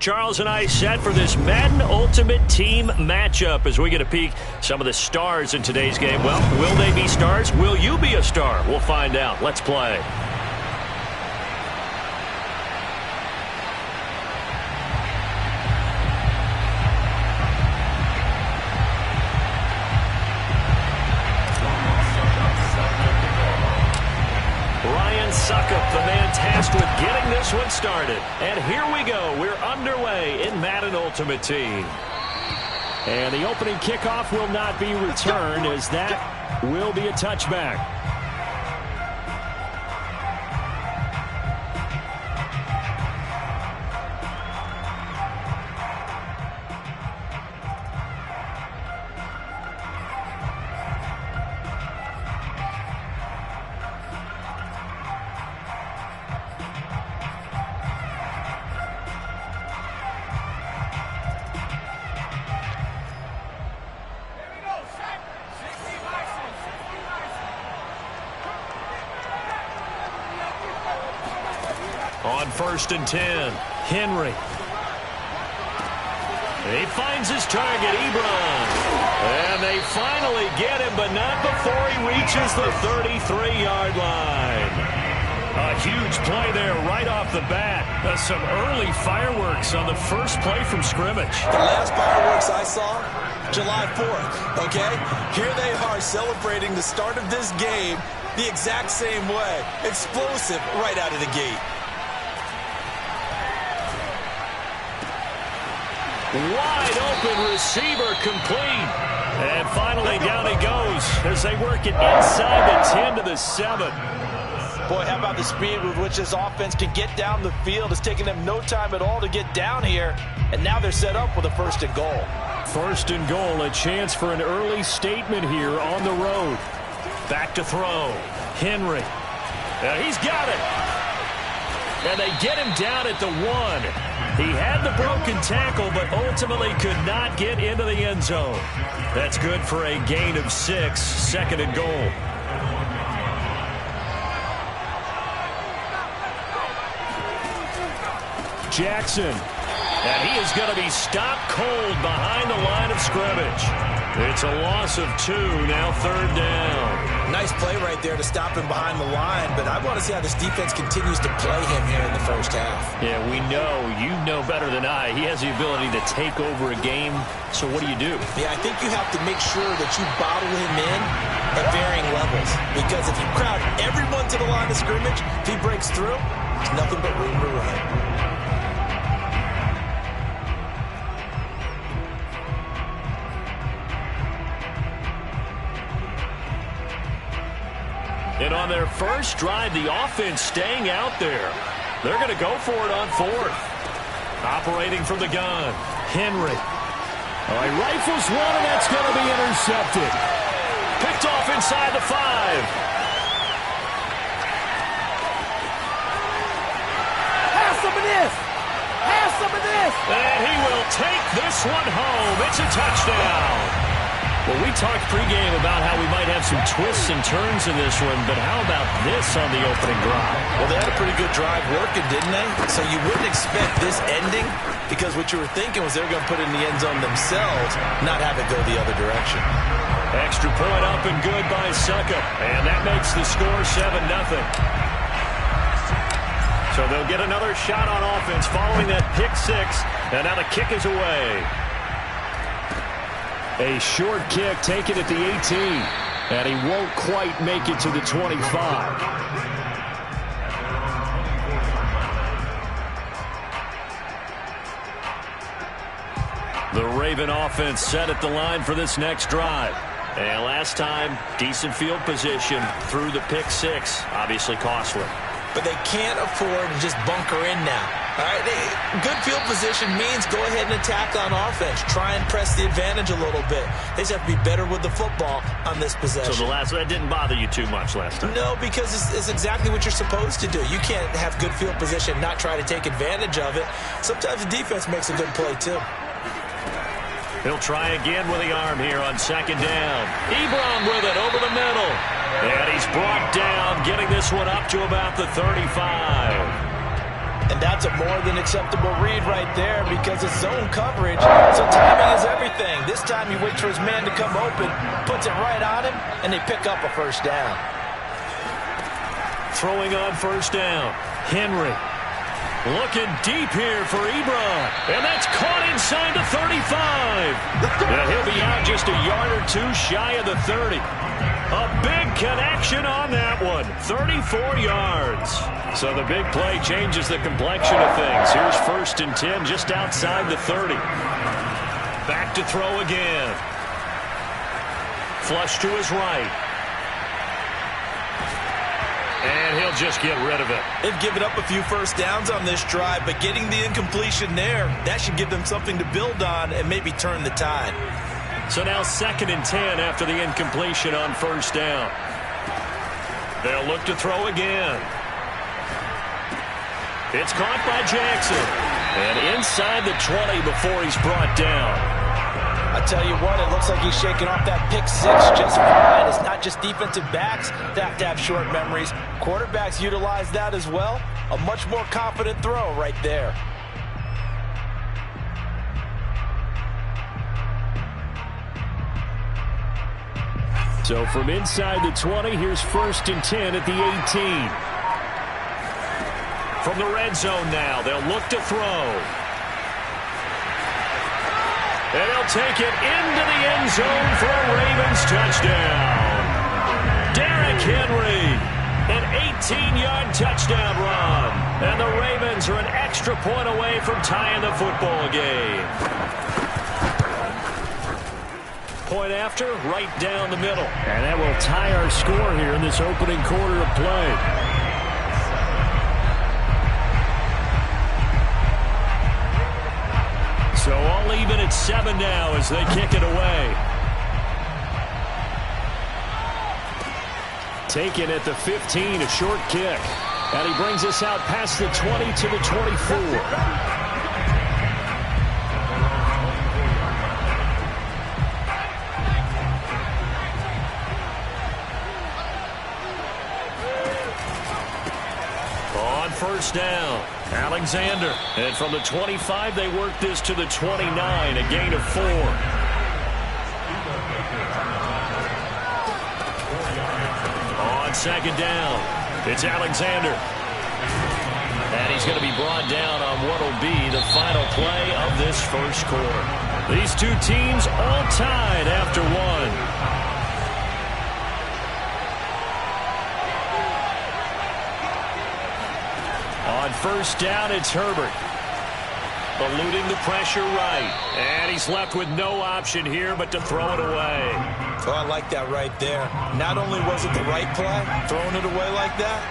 Charles and I set for this Madden Ultimate Team matchup as we get a peek some of the stars in today's game. Well, will they be stars? Will you be a star? We'll find out. Let's play. Suckup, the man tasked with getting this one started. And here we go. We're underway in Madden Ultimate Team. And the opening kickoff will not be returned, as that will be a touchback. On 1st and 10, Henry. He finds his target, Ebron. And they finally get him, but not before he reaches the 33-yard line. A huge play there right off the bat. Some early fireworks on the first play from scrimmage. The last fireworks I saw, July 4th, okay? Here they are celebrating the start of this game the exact same way. Explosive right out of the gate. Wide open receiver complete. And finally down he goes as they work it inside the 10 to the 7. Boy, how about the speed with which this offense can get down the field? It's taking them no time at all to get down here. And now they're set up with a 1st and goal. 1st and goal, a chance for an early statement here on the road. Back to throw. Henry. He's got it. And they get him down at the 1. He had the broken tackle, but ultimately could not get into the end zone. That's good for a gain of 6, 2nd and goal. Jackson. And he is going to be stopped cold behind the line of scrimmage. It's a loss of 2, now 3rd down. Nice play right there to stop him behind the line, but I want to see how this defense continues to play him here in the first half. Yeah, we know. You know better than I. He has the ability to take over a game, so what do you do? Yeah, I think you have to make sure that you bottle him in at varying levels, because if you crowd everyone to the line of scrimmage, if he breaks through, there's nothing but room to run. And on their first drive, the offense staying out there. They're going to go for it on 4th. Operating from the gun, Henry. He rifles one, and that's going to be intercepted. Picked off inside the 5. Have some of this. Have some of this. And he will take this one home. It's a touchdown. Well, we talked pregame about how we might have some twists and turns in this one, but how about this on the opening drive? Well, they had a pretty good drive working, didn't they? So you wouldn't expect this ending, because what you were thinking was they were going to put it in the end zone themselves, not have it go the other direction. Extra point up and good by Suckup, and that makes the score 7-0. So they'll get another shot on offense following that pick 6, and now the kick is away. A short kick taken at the 18, and he won't quite make it to the 25. The Raven offense set at the line for this next drive. And last time, decent field position through the pick 6, obviously costly. But they can't afford to just bunker in now. All right, good field position means go ahead and attack on offense. Try and press the advantage a little bit. They just have to be better with the football on this possession. So that didn't bother you too much last time? No, because it's exactly what you're supposed to do. You can't have good field position, not try to take advantage of it. Sometimes the defense makes a good play, too. He'll try again with the arm here on 2nd down. Ebron with it over the middle. And he's brought down, getting this one up to about the 35. And that's a more than acceptable read right there because it's zone coverage, so timing is everything. This time he waits for his man to come open, puts it right on him, and they pick up a first down. Throwing on first down, Henry. Looking deep here for Ebron. And that's caught inside the 35. And he'll be out just a yard or two shy of the 30. A big connection on that one. 34 yards. So the big play changes the complexion of things. Here's 1st and 10 just outside the 30. Back to throw again. Flush to his right. And he'll just get rid of it. They've given up a few first downs on this drive, but getting the incompletion there, that should give them something to build on and maybe turn the tide. So now 2nd and 10 after the incompletion on first down. They'll look to throw again. It's caught by Jackson. And inside the 20 before he's brought down. I tell you what, it looks like he's shaking off that pick six just fine. It's not just defensive backs that have to have short memories. Quarterbacks utilize that as well. A much more confident throw right there. So from inside the 20, here's 1st and 10 at the 18. From the red zone now, they'll look to throw. And he'll take it into the end zone for a Ravens touchdown. Derrick Henry, an 18-yard touchdown run. And the Ravens are an extra point away from tying the football game. Point after, right down the middle. And that will tie our score here in this opening quarter of play. So all even at 7 now as they kick it away. Taken at the 15, a short kick. And he brings us out past the 20 to the 24. On first down, Alexander. And from the 25, they work this to the 29, a gain of 4. On second down, it's Alexander. And he's going to be brought down on what will be the final play of this first quarter. These two teams all tied after one. On first down, it's Herbert. Eluding the pressure right. And he's left with no option here but to throw it away. Oh, I like that right there. Not only was it the right play, throwing it away like that,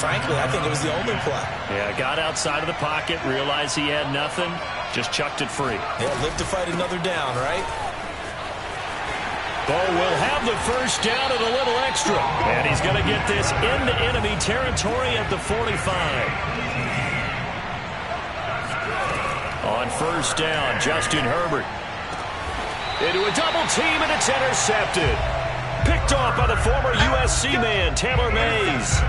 frankly, I think it was the only play. Yeah, got outside of the pocket, realized he had nothing, just chucked it free. Yeah, live to fight another down, right? Bo will have the first down and a little extra. And he's going to get this into enemy territory at the 45. On first down, Justin Herbert. Into a double team, and it's intercepted. Picked off by the former USC man, Taylor Mays.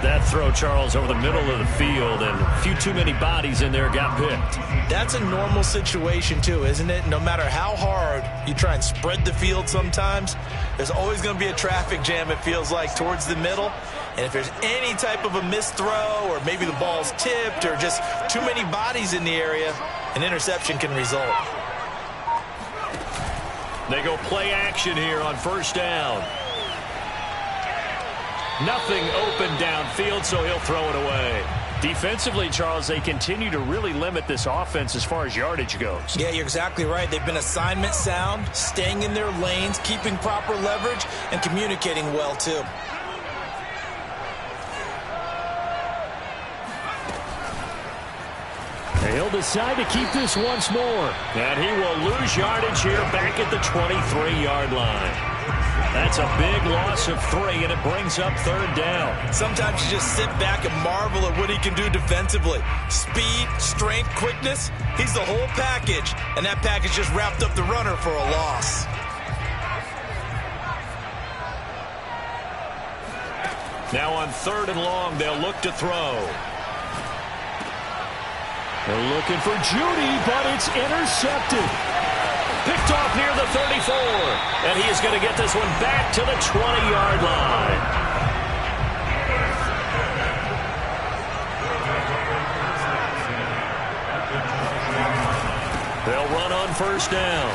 That throw, Charles, over the middle of the field, and a few too many bodies in there got picked. That's a normal situation, too, isn't it? No matter how hard you try and spread the field sometimes, there's always going to be a traffic jam, it feels like, towards the middle. And if there's any type of a missed throw, or maybe the ball's tipped, or just too many bodies in the area, an interception can result. They go play action here on first down. Nothing open downfield, so he'll throw it away. Defensively, Charles, they continue to really limit this offense as far as yardage goes. Yeah, you're exactly right. They've been assignment sound, staying in their lanes, keeping proper leverage, and communicating well, too. He'll decide to keep this once more. And he will lose yardage here back at the 23-yard line. That's a big loss of 3, and it brings up third down. Sometimes you just sit back and marvel at what he can do defensively. Speed, strength, quickness, he's the whole package. And that package just wrapped up the runner for a loss. Now on third and long, they'll look to throw. They're looking for Judy, but it's intercepted. Picked off near the 34. And he is going to get this one back to the 20-yard line. They'll run on first down.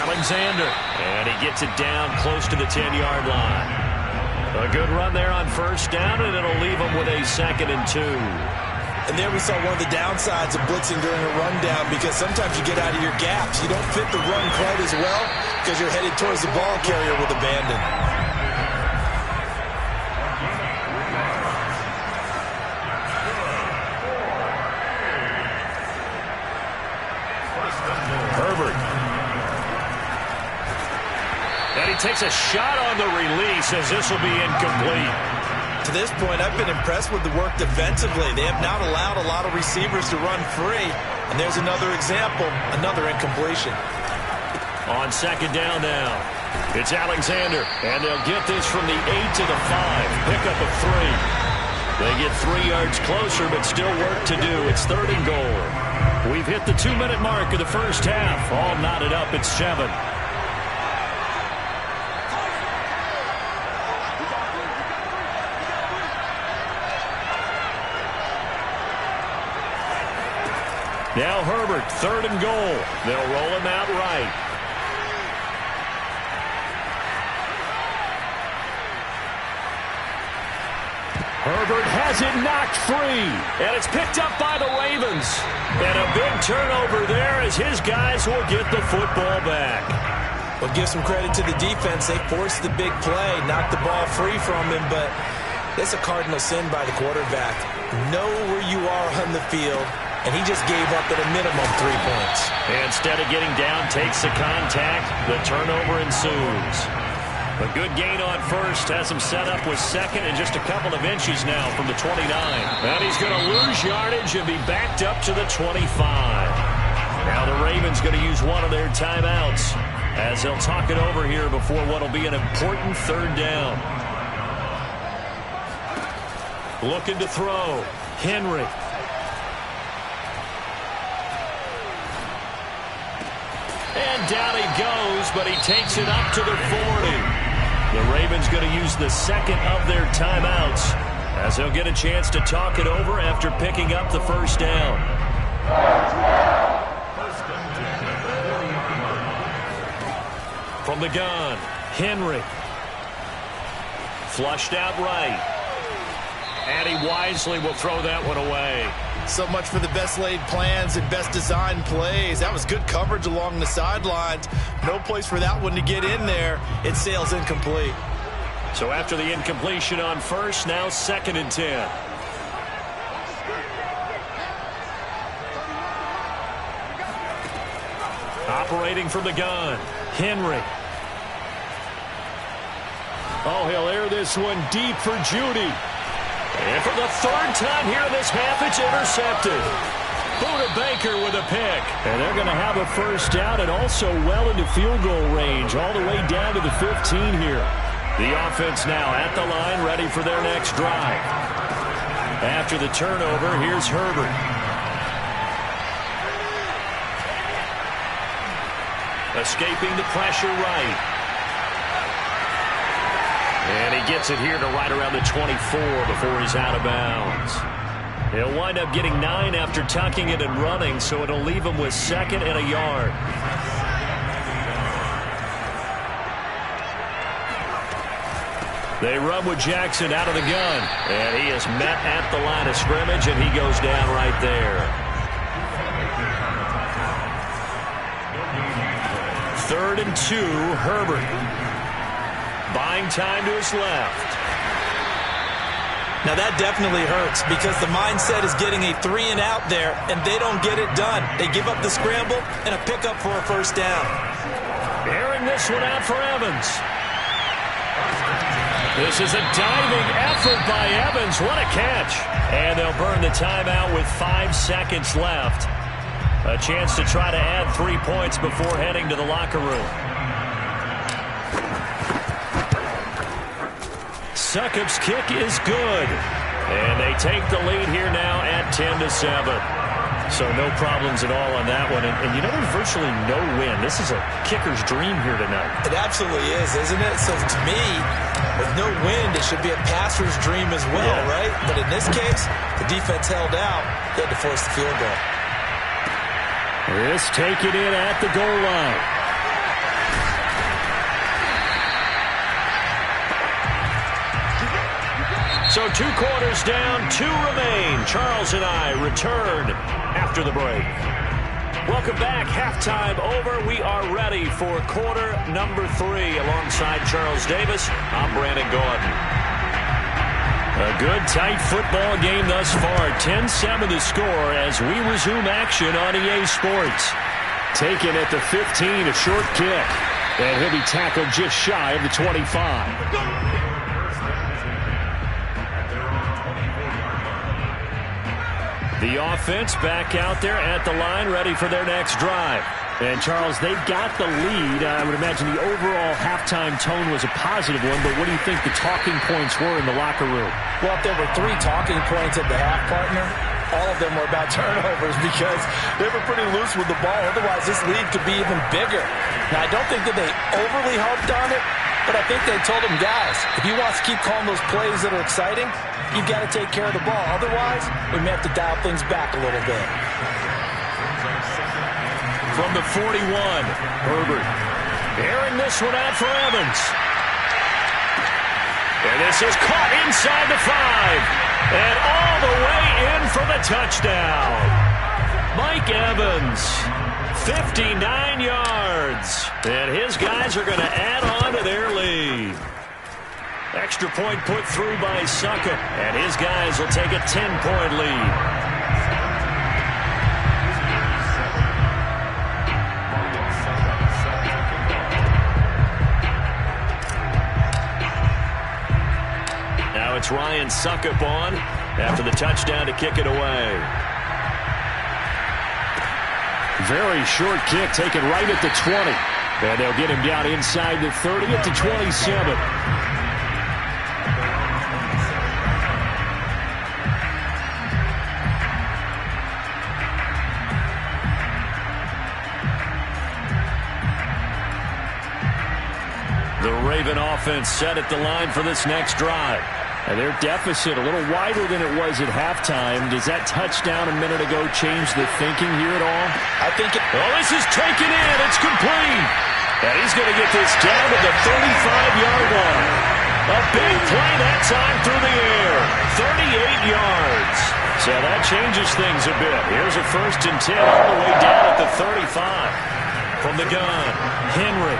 Alexander. And he gets it down close to the 10-yard line. A good run there on first down, and it'll leave them with a 2nd and 2. And there we saw one of the downsides of blitzing during a rundown, because sometimes you get out of your gaps. You don't fit the run quite as well because you're headed towards the ball carrier with abandon. Herbert. And he takes a shot on the release as this will be incomplete. To this point, I've been impressed with the work defensively. They have not allowed a lot of receivers to run free. And there's another example, another incompletion. On 2nd down now, it's Alexander. And they'll get this from the 8 to the 5. Pickup of 3. They get 3 yards closer, but still work to do. It's 3rd and goal. We've hit the 2-minute mark of the first half. All knotted up at 7. Now Herbert, 3rd and goal. They'll roll him out right. Herbert has it knocked free. And it's picked up by the Ravens. And a big turnover there as his guys will get the football back. Well, give some credit to the defense. They forced the big play, knocked the ball free from him, but that's a cardinal sin by the quarterback. Know where you are on the field. And he just gave up at a minimum 3 points. Instead of getting down, takes the contact. The turnover ensues. A good gain on first. Has him set up with 2nd and just a couple of inches now from the 29. And he's going to lose yardage and be backed up to the 25. Now the Ravens going to use one of their timeouts as they'll talk it over here before what will be an important 3rd down. Looking to throw. Henry. And down he goes, but he takes it up to the 40. The Ravens going to use the 2nd of their timeouts as they'll get a chance to talk it over after picking up the first down. From the gun, Henry. Flushed out right. And he wisely will throw that one away. So much for the best laid plans and best designed plays. That was good coverage along the sidelines. No place for that one to get in there. It sails incomplete. So after the incompletion on first, now 2nd and 10. Operating from the gun, Henry. Oh, he'll air this one deep for Judy. And for the 3rd time here in this half, it's intercepted. Buda Baker with a pick. And they're going to have a first down and also well into field goal range, all the way down to the 15 here. The offense now at the line, ready for their next drive. After the turnover, here's Herbert. Escaping the pressure right. And he gets it here to right around the 24 before he's out of bounds. He'll wind up getting 9 after tucking it and running, so it'll leave him with 2nd and a yard. They run with Jackson out of the gun. And he is met at the line of scrimmage, and he goes down right there. 3rd and 2, Herbert. Buying time to his left. Now that definitely hurts because the mindset is getting a 3 and out there, and they don't get it done. They give up the scramble and a pickup for a first down. Airing this one out for Evans. This is a diving effort by Evans. What a catch. And they'll burn the timeout with 5 seconds left. A chance to try to add 3 points before heading to the locker room. Succop's kick is good. And they take the lead here now at 10-7. So no problems at all on that one. And you know, there's virtually no wind. This is a kicker's dream here tonight. It absolutely is, isn't it? So to me, with no wind, it should be a passer's dream as well, right? But in this case, the defense held out. They had to force the field goal. This taken in at the goal line. So 2 quarters down, 2 remain. Charles and I return after the break. Welcome back. Halftime over. We are ready for quarter number 3. Alongside Charles Davis, I'm Brandon Gaudin. A good, tight football game thus far. 10-7 the score as we resume action on EA Sports. Taken at the 15, a short kick. And he'll be tackled just shy of the 25. The offense back out there at the line, ready for their next drive. And, Charles, they've got the lead. I would imagine the overall halftime tone was a positive one, but what do you think the talking points were in the locker room? Well, if there were 3 talking points at the half, partner, all of them were about turnovers because they were pretty loose with the ball. Otherwise, this lead could be even bigger. Now, I don't think that they overly harped on it, but I think they told them, guys, if you want to keep calling those plays that are exciting, you've got to take care of the ball. Otherwise, we may have to dial things back a little bit. From the 41, Herbert airing this one out for Evans. And this is caught inside the 5. And all the way in for the touchdown. Mike Evans, 59 yards. And his guys are going to add on to their lead. Extra point put through by Suckup. And his guys will take a 10-point lead. It's Ryan Suckup on after the touchdown to kick it away. Very short kick taken right at the 20. And they'll get him down inside the 30 at the 27. The Raven offense set at the line for this next drive. And their deficit a little wider than it was at halftime. Does that touchdown a minute ago change the thinking here at all? I think it... Oh, this is taken in. It's complete. And he's going to get this down to the 35-yard line. A big play that time through the air. 38 yards. So that changes things a bit. Here's a 1st and 10 all the way down at the 35. From the gun, Henry.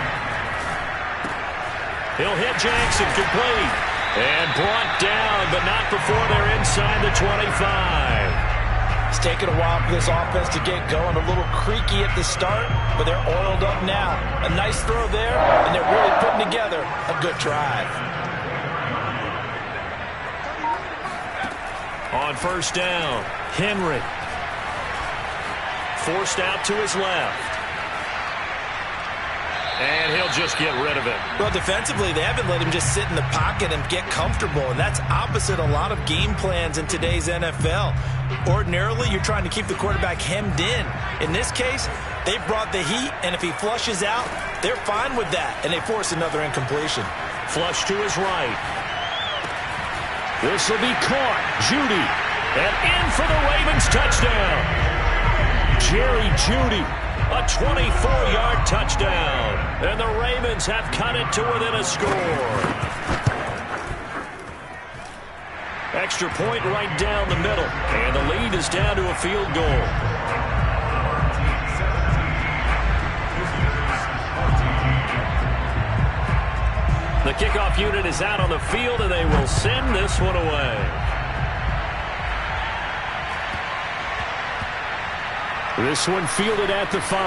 He'll hit Jackson, complete. And brought down, but not before they're inside the 25. It's taken a while for this offense to get going. A little creaky at the start, but they're oiled up now. A nice throw there, and they're really putting together a good drive. On 1st down, Henry. Forced out to his left. And he'll just get rid of it. Well, defensively, they haven't let him just sit in the pocket and get comfortable, and that's opposite a lot of game plans in today's NFL. Ordinarily, you're trying to keep the quarterback hemmed in. In this case, they brought the heat, and if he flushes out, they're fine with that, and they force another incompletion. Flush to his right. This will be caught. Judy. And in for the Ravens touchdown. Jerry Judy. A 24-yard touchdown. And the Ravens have cut it to within a score. Extra point right down the middle. And the lead is down to a field goal. The kickoff unit is out on the field, and they will send this one away. This one fielded at the 5.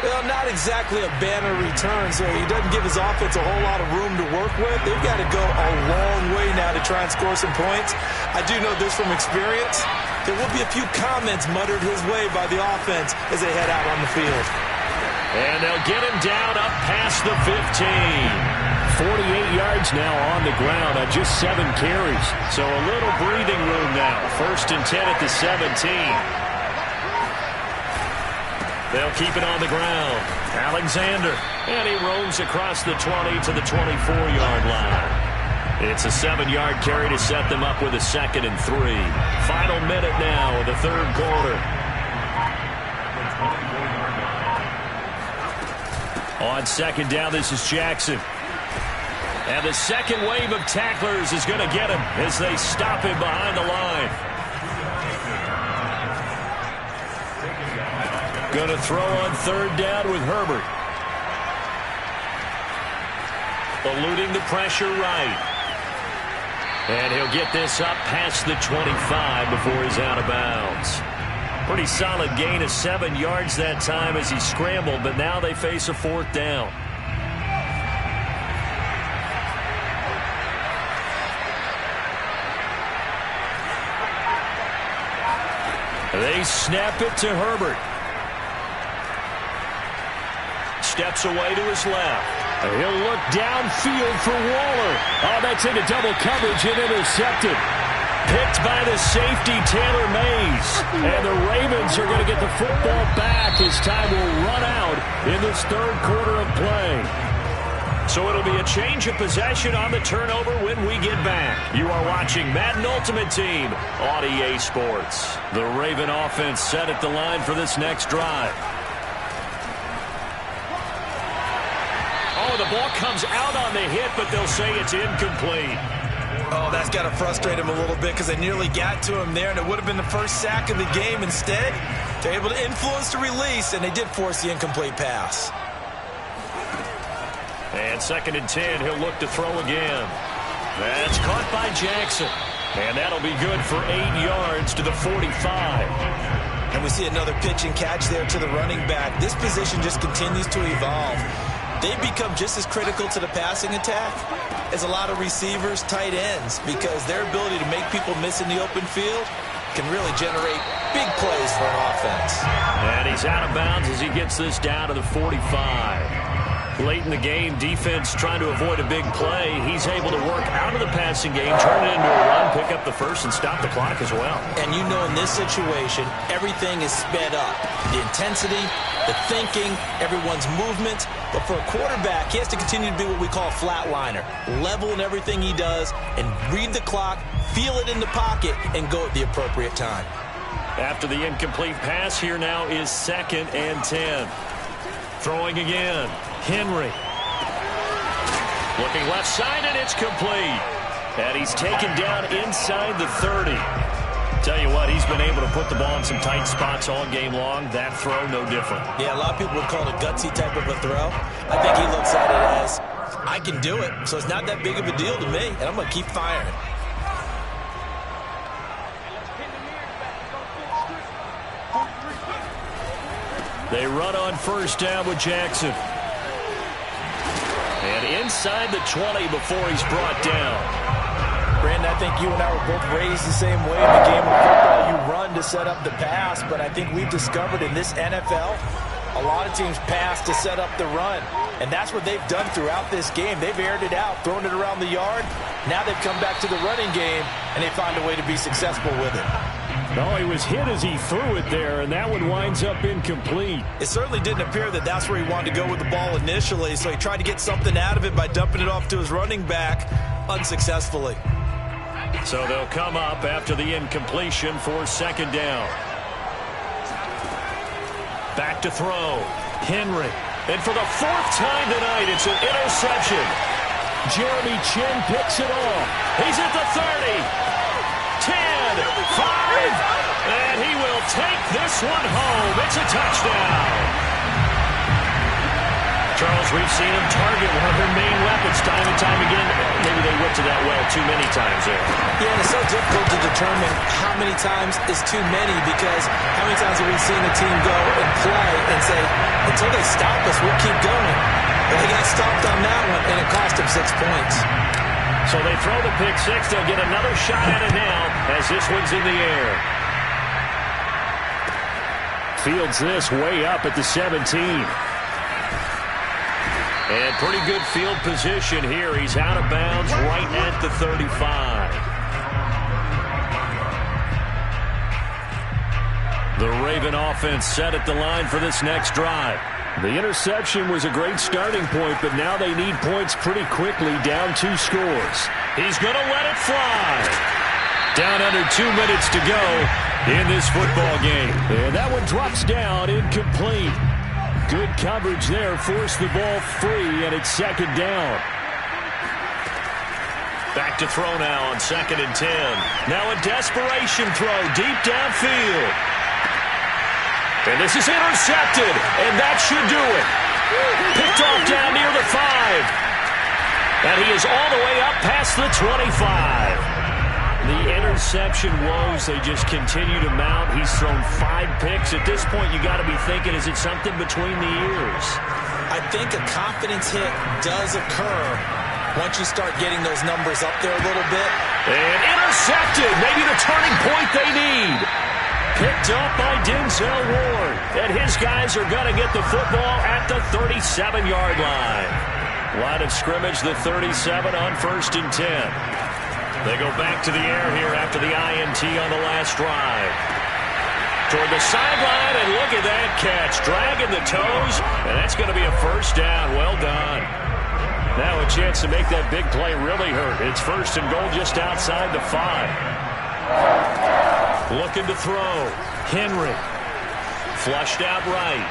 Well, not exactly a banner return, so he doesn't give his offense a whole lot of room to work with. They've got to go a long way now to try and score some points. I do know this from experience. There will be a few comments muttered his way by the offense as they head out on the field. And they'll get him down up past the 15. 48 yards now on the ground on just 7 carries. So a little breathing room now. 1st and 10 at the 17. They'll keep it on the ground. Alexander. And he roams across the 20 to the 24-yard line. It's a 7-yard carry to set them up with a 2nd and 3. Final minute now of the 3rd quarter. On 2nd down, this is Jackson. And the second wave of tacklers is going to get him as they stop him behind the line. Going to throw on 3rd down with Herbert. Eluding the pressure right. And he'll get this up past the 25 before he's out of bounds. Pretty solid gain of 7 yards that time as he scrambled, but now they face a 4th down. They snap it to Herbert. Steps away to his left. He'll look downfield for Waller. Oh, that's into double coverage and intercepted. Picked by the safety, Taylor Mays. And the Ravens are going to get the football back as time will run out in this 3rd quarter of play. So it'll be a change of possession on the turnover when we get back. You are watching Madden Ultimate Team on EA Sports. The Raven offense set at the line for this next drive. Oh, the ball comes out on the hit, but they'll say it's incomplete. Oh, that's got to frustrate him a little bit because they nearly got to him there, and it would have been the first sack of the game. Instead, they're able to influence the release, and they did force the incomplete pass. And 2nd and 10, he'll look to throw again. That's caught by Jackson. And that'll be good for 8 yards to the 45. And we see another pitch and catch there to the running back. This position just continues to evolve. They become just as critical to the passing attack as a lot of receivers, tight ends, because their ability to make people miss in the open field can really generate big plays for an offense. And he's out of bounds as he gets this down to the 45. Late in the game, defense trying to avoid a big play. He's able to work out of the passing game, turn it into a run, pick up the first, and stop the clock as well. And you know in this situation, everything is sped up. The intensity, the thinking, everyone's movement. But for a quarterback, he has to continue to be what we call a flatliner. Level in everything he does and read the clock, feel it in the pocket, and go at the appropriate time. After the incomplete pass, here now is 2nd and 10. Throwing again. Henry. Looking left side, and it's complete. And he's taken down inside the 30. Tell you what, he's been able to put the ball in some tight spots all game long. That throw, no different. Yeah, a lot of people would call it a gutsy type of a throw. I think he looks at it as, I can do it, so it's not that big of a deal to me, and I'm going to keep firing. They run on 1st down with Jackson. And inside the 20 before he's brought down. Brandon, I think you and I were both raised the same way in the game of football. You run to set up the pass, but I think we've discovered in this NFL, a lot of teams pass to set up the run. And that's what they've done throughout this game. They've aired it out, thrown it around the yard. Now they've come back to the running game, and they find a way to be successful with it. Oh, he was hit as he threw it there, and that one winds up incomplete. It certainly didn't appear that that's where he wanted to go with the ball initially, so he tried to get something out of it by dumping it off to his running back unsuccessfully. So they'll come up after the incompletion for 2nd down. Back to throw. Henry. And for the 4th time tonight, it's an interception. Jeremy Chin picks it off. He's at the 30. 10, 5, and he will take this one home. It's a touchdown. Charles, we've seen him target one of their main weapons time and time again. Maybe they whipped it that well too many times there. Yeah, and it's so difficult to determine how many times is too many, because how many times have we seen a team go and play and say, until they stop us, we'll keep going. But they got stopped on that one, and it cost them 6 points. So they throw the pick six. They'll get another shot at it now as this one's in the air. Fields this way up at the 17. And pretty good field position here. He's out of bounds right at the 35. The Raven offense set at the line for this next drive. The interception was a great starting point, but now they need points pretty quickly, down 2 scores. He's going to let it fly. Down under 2 minutes to go in this football game. And that one drops down, incomplete. Good coverage there, forced the ball free, and it's second down. Back to throw now on 2nd and 10. Now a desperation throw deep downfield. And this is intercepted, and that should do it. Picked off down near the 5. And he is all the way up past the 25. The interception woes, they just continue to mount. He's thrown 5 picks. At this point, you got to be thinking, is it something between the ears? I think a confidence hit does occur once you start getting those numbers up there a little bit. And intercepted, maybe the turning point they need. Picked up by Denzel Ward. And his guys are going to get the football at the 37-yard line. Line of scrimmage, the 37 on 1st and 10. They go back to the air here after the INT on the last drive. Toward the sideline, and look at that catch. Dragging the toes, and that's going to be a first down. Well done. Now a chance to make that big play really hurt. It's 1st and goal just outside the 5. Looking to throw. Henry. Flushed out right.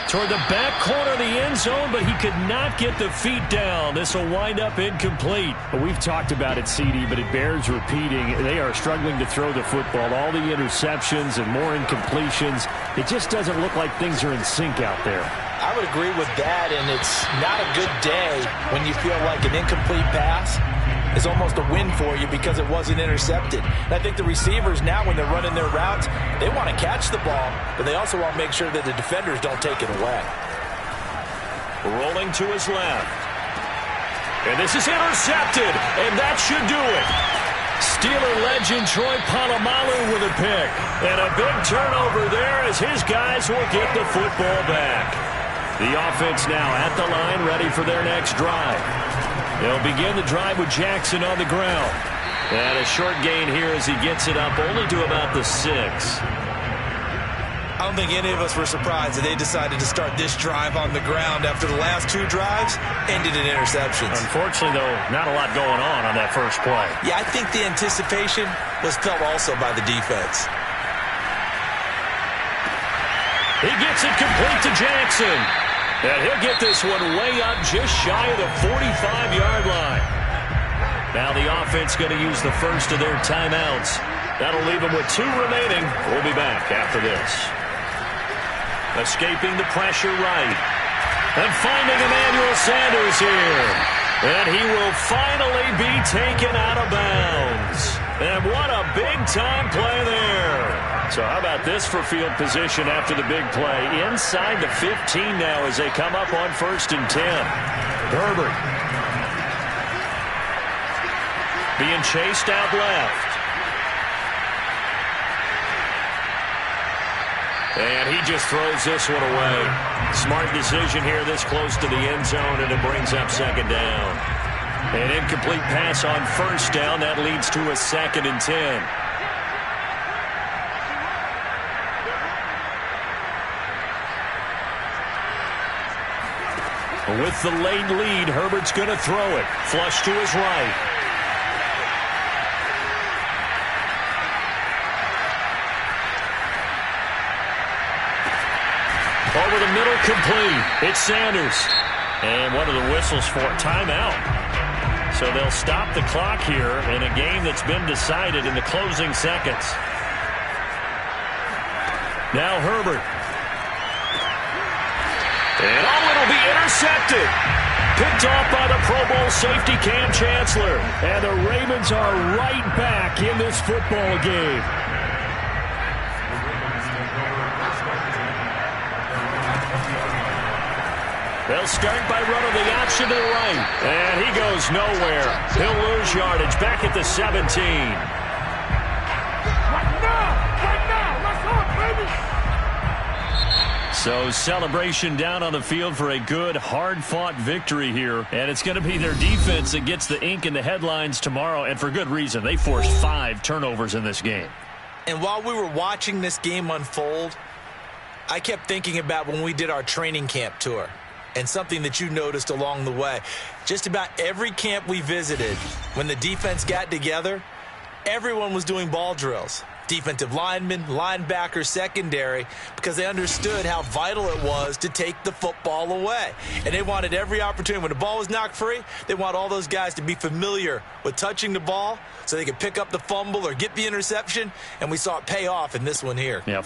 Toward the back corner of the end zone, but he could not get the feet down. This will wind up incomplete. We've talked about it, CD, but it bears repeating. They are struggling to throw the football. All the interceptions and more incompletions. It just doesn't look like things are in sync out there. I would agree with that, and it's not a good day when you feel like an incomplete pass is almost a win for you because it wasn't intercepted. And I think the receivers now, when they're running their routes, they want to catch the ball, but they also want to make sure that the defenders don't take it away. Rolling to his left. And this is intercepted, and that should do it. Steeler legend Troy Polamalu with a pick. And a big turnover there as his guys will get the football back. The offense now at the line, ready for their next drive. They'll begin the drive with Jackson on the ground. And a short gain here as he gets it up only to about the 6. I don't think any of us were surprised that they decided to start this drive on the ground after the last 2 drives ended in interceptions. Unfortunately, though, not a lot going on that first play. Yeah, I think the anticipation was felt also by the defense. He gets it complete to Jackson. And he'll get this one way up just shy of the 45-yard line. Now the offense going to use the first of their timeouts. That'll leave them with 2 remaining. We'll be back after this. Escaping the pressure right. And finding Emmanuel Sanders here. And he will finally be taken out of bounds. And what a big-time play there. So how about this for field position after the big play? Inside the 15 now as they come up on 1st and 10. Herbert. Being chased out left. And he just throws this one away. Smart decision here this close to the end zone, and it brings up 2nd down. An incomplete pass on 1st down. That leads to a 2nd and 10. With the late lead, Herbert's going to throw it. Flush to his right. Over the middle, complete. It's Sanders. And one of the whistles for timeout. So they'll stop the clock here in a game that's been decided in the closing seconds. Now Herbert. And it'll be intercepted. Picked off by the Pro Bowl safety Cam Chancellor. And the Ravens are right back in this football game. They'll start by running the option to the right. And he goes nowhere. He'll lose yardage back at the 17. Right now, let's go, baby. So celebration down on the field for a good, hard-fought victory here. And it's going to be their defense that gets the ink in the headlines tomorrow, and for good reason. They forced 5 turnovers in this game. And while we were watching this game unfold, I kept thinking about when we did our training camp tour and something that you noticed along the way. Just about every camp we visited, when the defense got together, everyone was doing ball drills. Defensive linemen, linebackers, secondary, because they understood how vital it was to take the football away. And they wanted every opportunity. When the ball was knocked free, they want all those guys to be familiar with touching the ball so they could pick up the fumble or get the interception, and we saw it pay off in this one here. Yeah.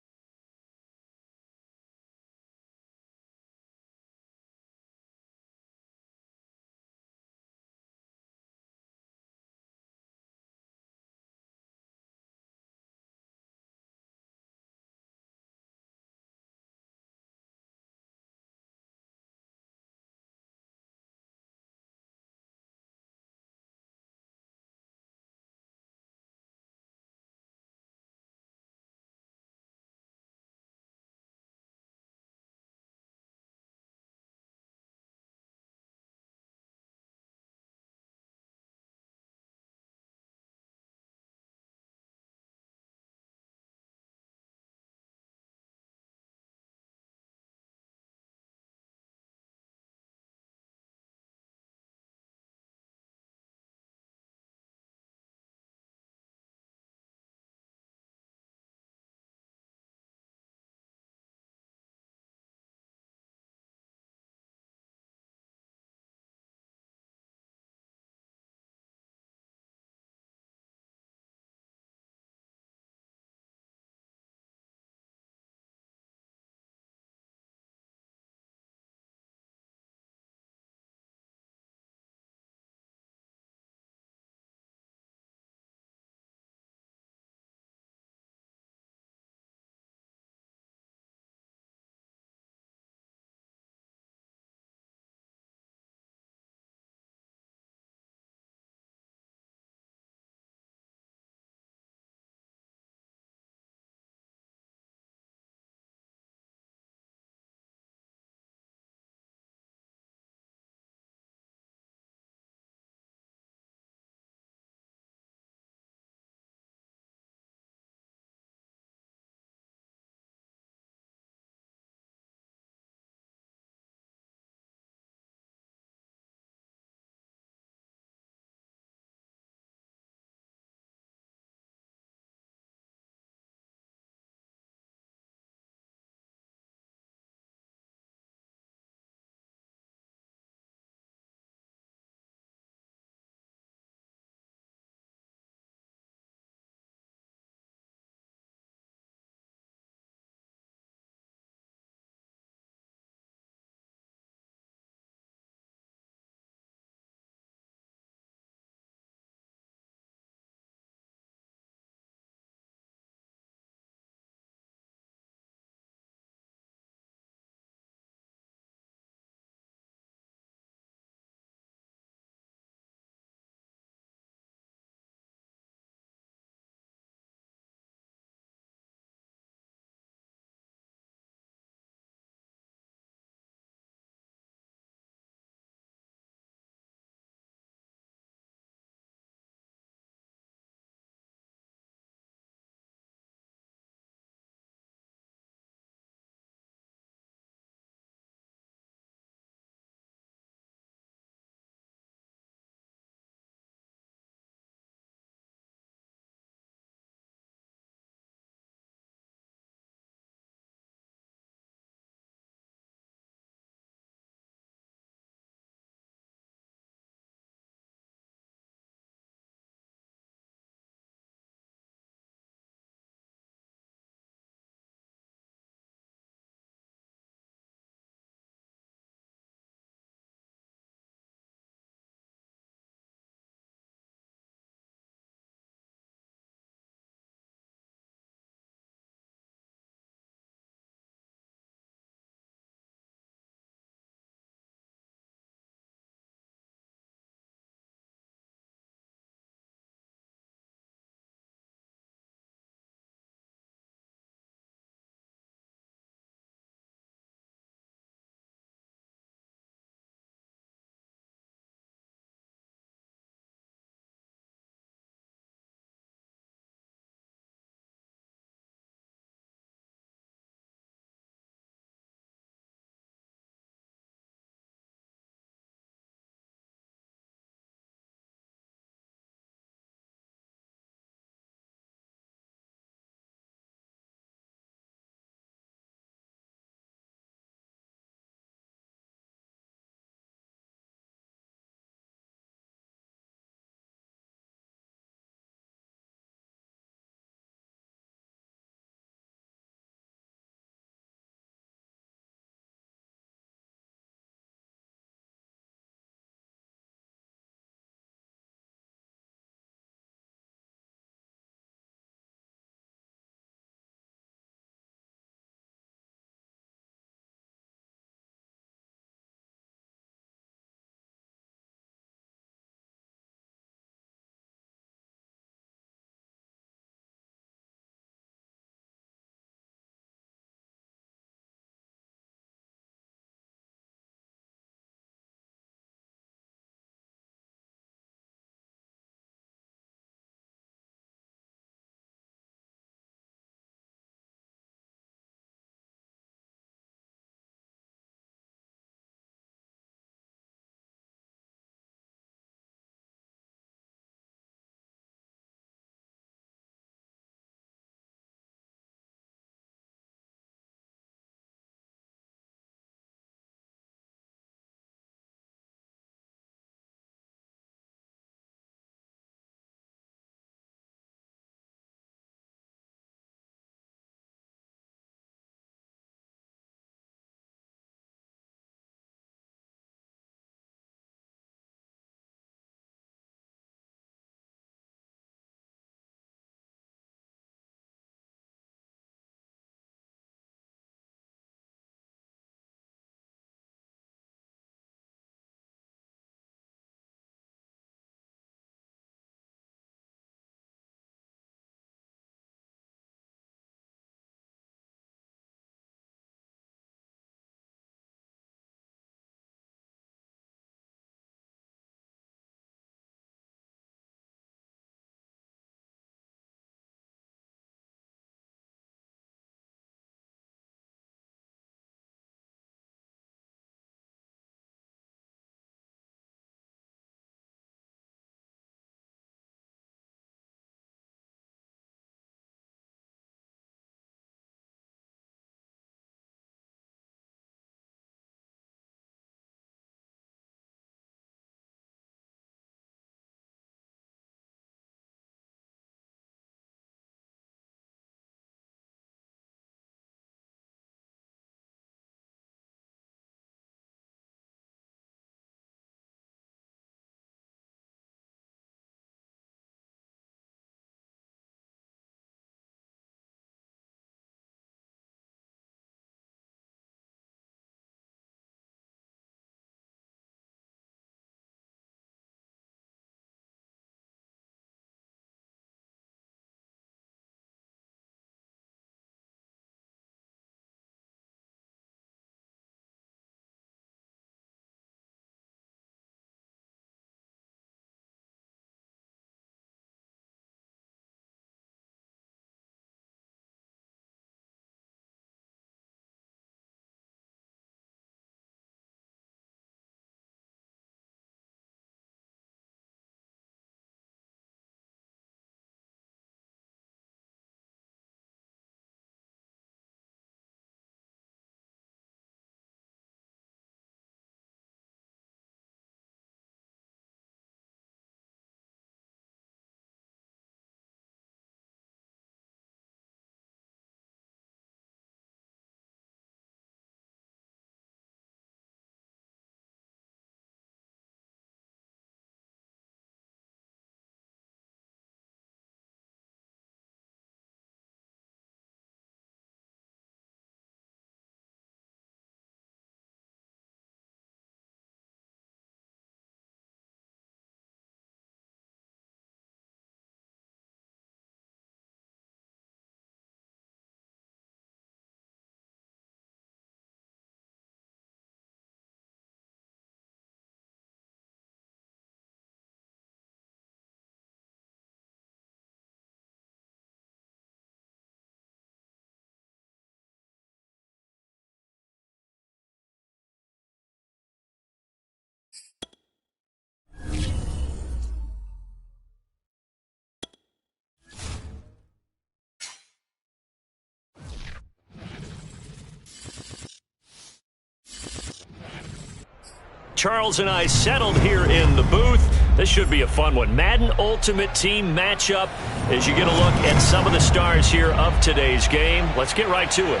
Charles and I settled here in the booth. This should be a fun one. Madden Ultimate Team matchup as you get a look at some of the stars here of today's game. Let's get right to it.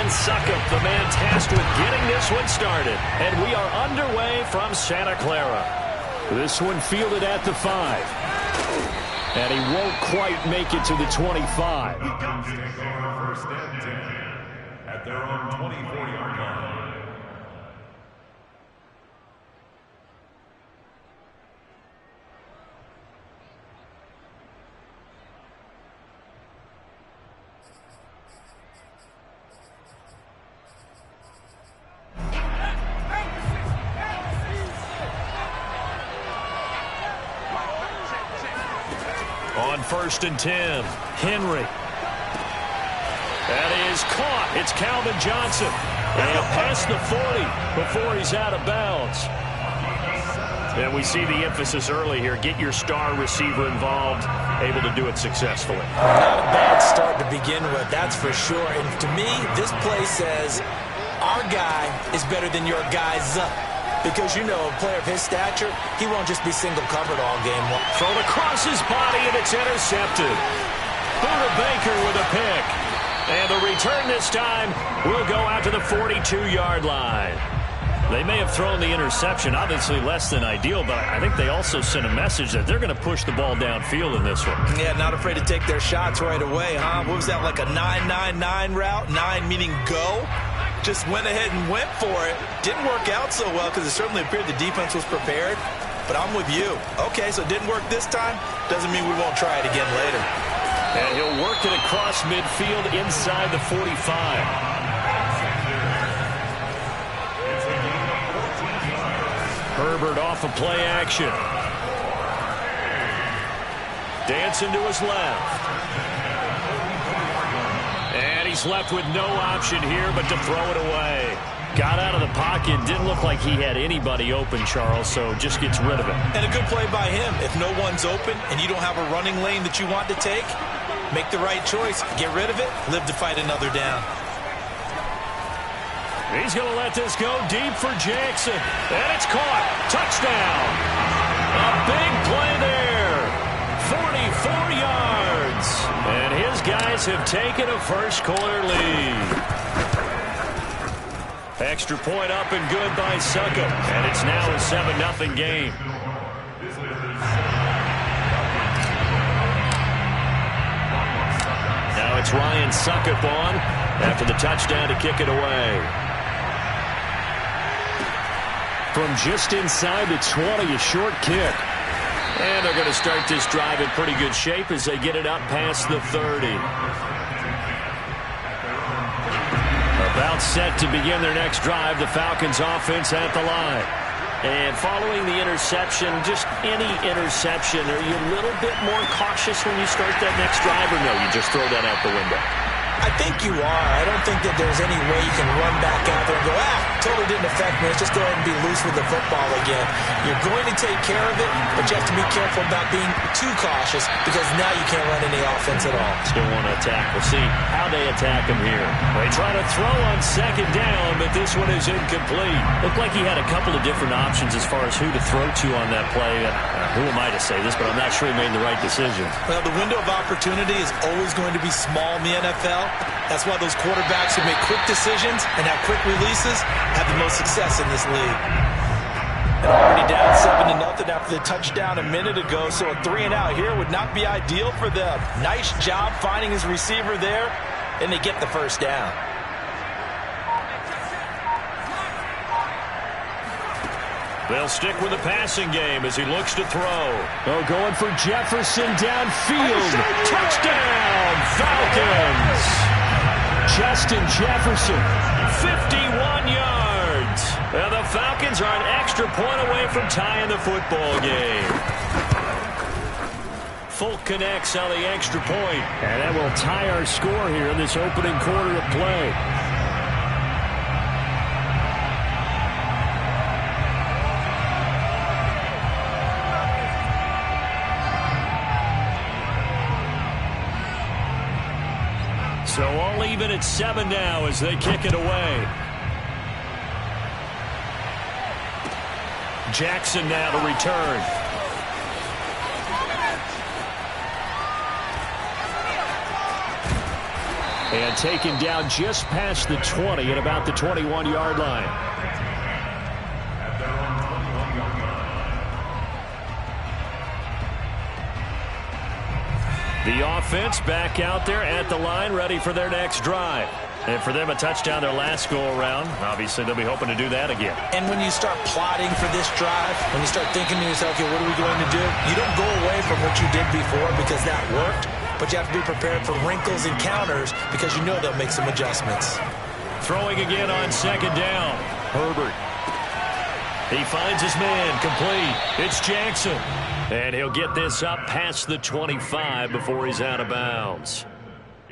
Suckup, the man tasked with getting this one started. And we are underway from Santa Clara. This one fielded at the 5. And he won't quite make it to the 25. First and 10 at their own 24-yard line. On 1st and 10, Henry. That is caught. It's Calvin Johnson. And past the 40 before he's out of bounds. And we see the emphasis early here. Get your star receiver involved, able to do it successfully. Not a bad start to begin with, that's for sure. And to me, this play says our guy is better than your guy's up. Because, you know, a player of his stature, he won't just be single-covered all game long. Thrown across his body, and it's intercepted. Buda Baker with a pick. And the return this time will go out to the 42-yard line. They may have thrown the interception, obviously less than ideal, but I think they also sent a message that they're going to push the ball downfield in this one. Yeah, not afraid to take their shots right away, huh? What was that, like a 9-9-9 route? 9 meaning go? Just went ahead and went for it. Didn't work out so well because it certainly appeared the defense was prepared. But I'm with you. Okay, so it didn't work this time. Doesn't mean we won't try it again later. And he'll work it across midfield inside the 45. Herbert off of play action. Dancing to his left. And he's left with no option here but to throw it away. Got out of the pocket. Didn't look like he had anybody open, Charles, so just gets rid of it. And a good play by him. If no one's open and you don't have a running lane that you want to take, make the right choice. Get rid of it. Live to fight another down. He's going to let this go deep for Jackson. And it's caught. Touchdown. A big play there. 44 yards. And his guys have taken a first-quarter lead. Extra point up and good by Suckup. And it's now a 7-0 game. Now it's Ryan Suckup on after the touchdown to kick it away. From just inside the 20, a short kick. And they're going to start this drive in pretty good shape as they get it up past the 30. About set to begin their next drive, the Falcons offense at the line. And following the interception, just any interception, are you a little bit more cautious when you start that next drive, or no, you just throw that out the window? I think you are. I don't think that there's any way you can run back out there and go, totally didn't affect me. Let's just go ahead and be loose with the football again. You're going to take care of it, but you have to be careful about being too cautious because now you can't run any offense at all. Still want to attack. We'll see how they attack him here. They try to throw on second down, but this one is incomplete. Looked like he had a couple of different options as far as who to throw to on that play. Who am I to say this, but I'm not sure he made the right decision. Well, the window of opportunity is always going to be small in the NFL. That's why those quarterbacks who make quick decisions and have quick releases have the most success in this league. And already down 7-0 after the touchdown a minute ago, so a 3-and-out here would not be ideal for them. Nice job finding his receiver there, and they get the first down. They'll stick with the passing game as he looks to throw. Oh, going for Jefferson downfield. Touchdown, Falcons! Justin Jefferson. 51 yards. And the Falcons are an extra point away from tying the football game. Folk connects on the extra point. And that will tie our score here in this opening quarter of play. So all even at 7 now as they kick it away. Jackson now to return. And taken down just past the 20 at about the 21-yard line. The offense back out there at the line, ready for their next drive. And for them, a touchdown their last go-around. Obviously, they'll be hoping to do that again. And when you start plotting for this drive, when you start thinking to yourself, okay, what are we going to do? You don't go away from what you did before because that worked, but you have to be prepared for wrinkles and counters because you know they'll make some adjustments. Throwing again on second down. Herbert. He finds his man, complete. It's Jackson. And he'll get this up past the 25 before he's out of bounds.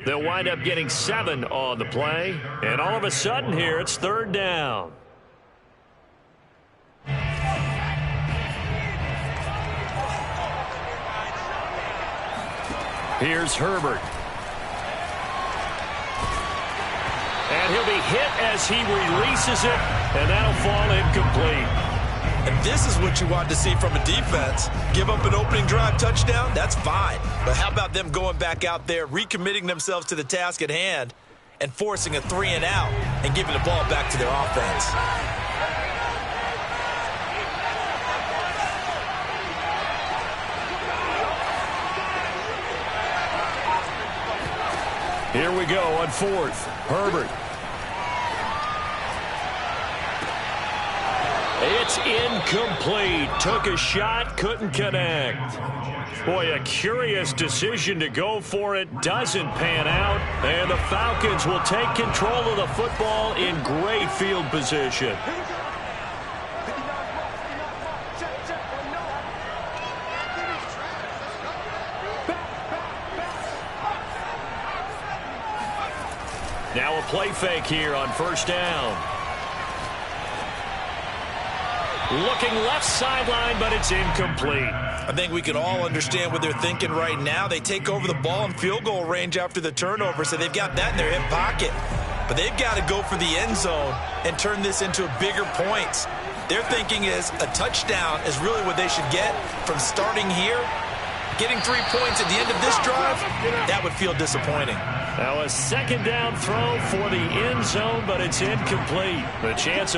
They'll wind up getting 7 on the play. And all of a sudden here, it's third down. Here's Herbert. And he'll be hit as he releases it. And that'll fall incomplete. And this is what you want to see from a defense. Give up an opening drive touchdown, that's fine. But how about them going back out there, recommitting themselves to the task at hand, and forcing a 3-and-out and giving the ball back to their offense. Here we go on fourth. Herbert. It's incomplete. Took a shot, couldn't connect. Boy, a curious decision to go for it. Doesn't pan out. And the Falcons will take control of the football in great field position. Now a play fake here on first down. Looking left sideline, but it's incomplete. I think we can all understand what they're thinking right now. They take over the ball in field goal range after the turnover, so they've got that in their hip pocket. But they've got to go for the end zone and turn this into bigger points. Their thinking is a touchdown is really what they should get from starting here. Getting 3 points at the end of this drive, that would feel disappointing. Now a second down throw for the end zone, but it's incomplete. The chance of